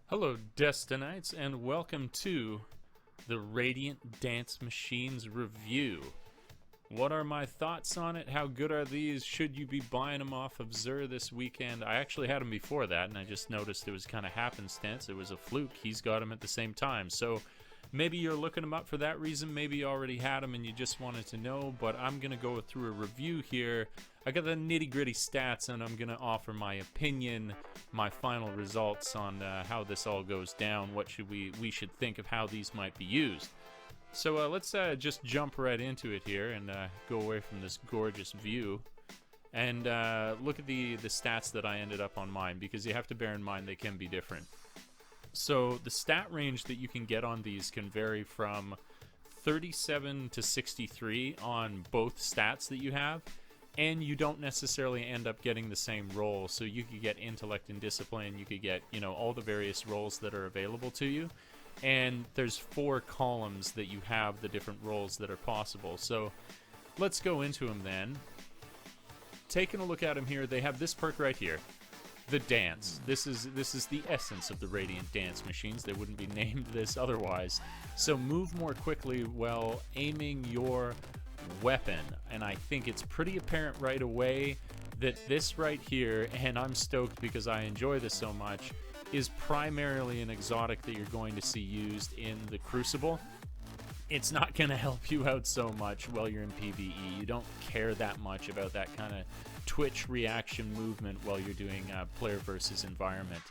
Hello, Destinites, and welcome to the Radiant Dance Machines review. What are my thoughts on it? How good are these? Should you be buying them off of Xur this weekend? I actually had them before that, and I just noticed it was kind of happenstance. It was a fluke. He's got them at the same time. So maybe you're looking them up for that reason. Maybe you already had them and you just wanted to know, but I'm going to go through a review here. I got the nitty-gritty stats, and I'm going to offer my opinion, my final results on how this all goes down, what should we should think of how these might be used. So let's just jump right into it here and go away from this gorgeous view and look at the stats that I ended up on mine, because you have to bear in mind they can be different. So the stat range that you can get on these can vary from 37 to 63 on both stats that you have, and you don't necessarily end up getting the same role. So you could get intellect and discipline, you could get, all the various roles that are available to you. And there's 4 columns that you have the different roles that are possible. So let's go into them then. Taking a look at them here, they have this perk right here, the dance. This is the essence of the Radiant Dance Machines. They wouldn't be named this otherwise. So move more quickly while aiming your weapon. And I think it's pretty apparent right away that this right here, and I'm stoked because I enjoy this so much, is primarily an exotic that you're going to see used in the Crucible. It's not going to help you out so much while you're in PvE. You don't care that much about that kind of twitch reaction movement while you're doing player versus environment.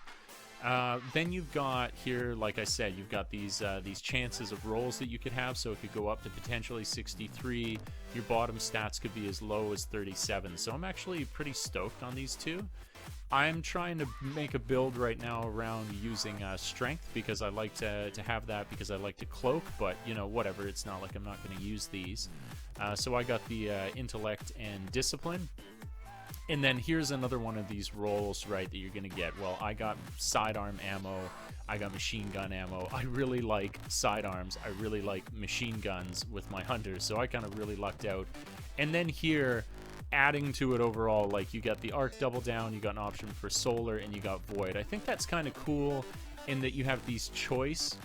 Then you've got here, like I said, you've got these chances of rolls that you could have, so it could go up to potentially 63. Your bottom stats could be as low as 37. So I'm actually pretty stoked on these two. I'm trying to make a build right now around using strength, because I like to have that, because I like to cloak, but whatever, it's not like I'm not going to use these. So I got the intellect and discipline. And then here's another one of these rolls, right, that you're going to get. Well, I got sidearm ammo, I got machine gun ammo. I really like sidearms, I really like machine guns with my hunters, so I kind of really lucked out. And then here, adding to it overall, like you got the arc double down, you got an option for solar, and you got void. I think that's kind of cool in that you have this choice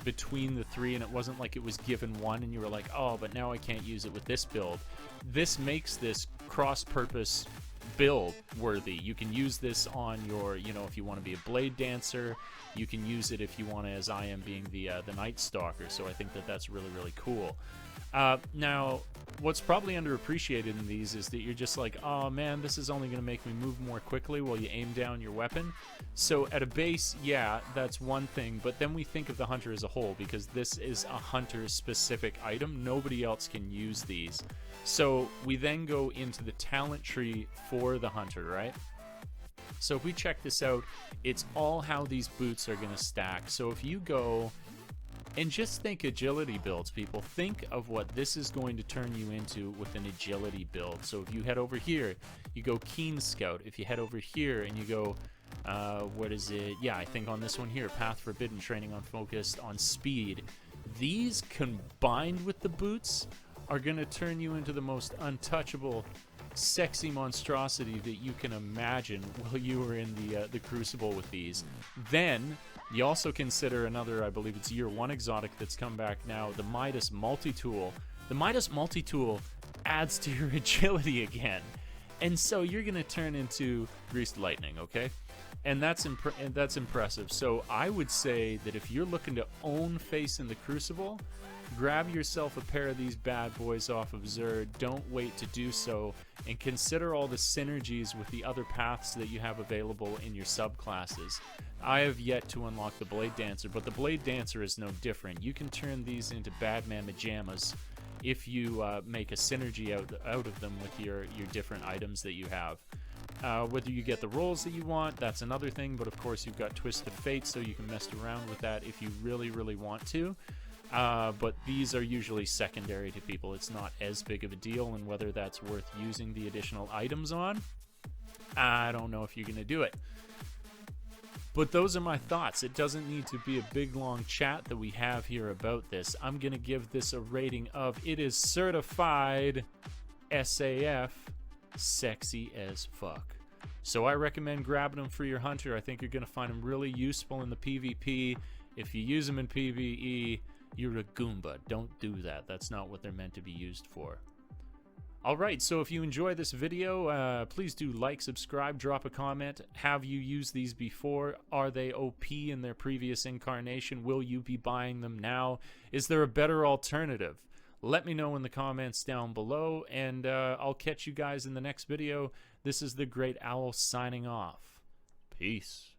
between the 3, and it wasn't like it was given one and you were like, oh, but now I can't use it with this build. This makes this cross-purpose build worthy. You can use this on your, if you want to be a blade dancer, you can use it if you want to, as I am, being the Night Stalker. So I think that that's really, really cool. Now, what's probably underappreciated in these is that you're just like, oh man, this is only going to make me move more quickly while you aim down your weapon. So at a base, yeah, that's one thing, but then we think of the hunter as a whole, because this is a hunter-specific item. Nobody else can use these. So we then go into the talent tree for the hunter, right? So if we check this out, it's all how these boots are going to stack. So if you go and just think agility builds, people. Think of what this is going to turn you into with an agility build. So if you head over here, you go Keen Scout. If you head over here and you go, what is it? Yeah, I think on this one here, Path Forbidden, training on focused on speed. These combined with the boots are going to turn you into the most untouchable, sexy monstrosity that you can imagine while you were in the Crucible with these. Then you also consider another, I believe it's year 1 exotic that's come back now, the Midas Multi-Tool. The Midas Multi-Tool adds to your agility again. And so you're going to turn into Greased Lightning, okay? And that's impressive. So I would say that if you're looking to own face in the Crucible, grab yourself a pair of these bad boys off of Xur. Don't wait to do so, and consider all the synergies with the other paths that you have available in your subclasses. I have yet to unlock the Blade Dancer, but the Blade Dancer is no different. You can turn these into Bad Mama Jammas if you make a synergy out of them with your different items that you have. Whether you get the rolls that you want, that's another thing, but of course you've got Twist of Fate, so you can mess around with that if you really, really want to. But these are usually secondary to people. It's not as big of a deal, and whether that's worth using the additional items on, I don't know if you're going to do it. But those are my thoughts. It doesn't need to be a big, long chat that we have here about this. I'm going to give this a rating of, it is certified SAF, sexy as fuck. So I recommend grabbing them for your hunter. I think you're going to find them really useful in the PvP. If you use them in PvE, you're a Goomba. Don't do that. That's not what they're meant to be used for. Alright, so if you enjoy this video, please do like, subscribe, drop a comment. Have you used these before? Are they OP in their previous incarnation? Will you be buying them now? Is there a better alternative? Let me know in the comments down below, and I'll catch you guys in the next video. This is the Great Owl signing off. Peace.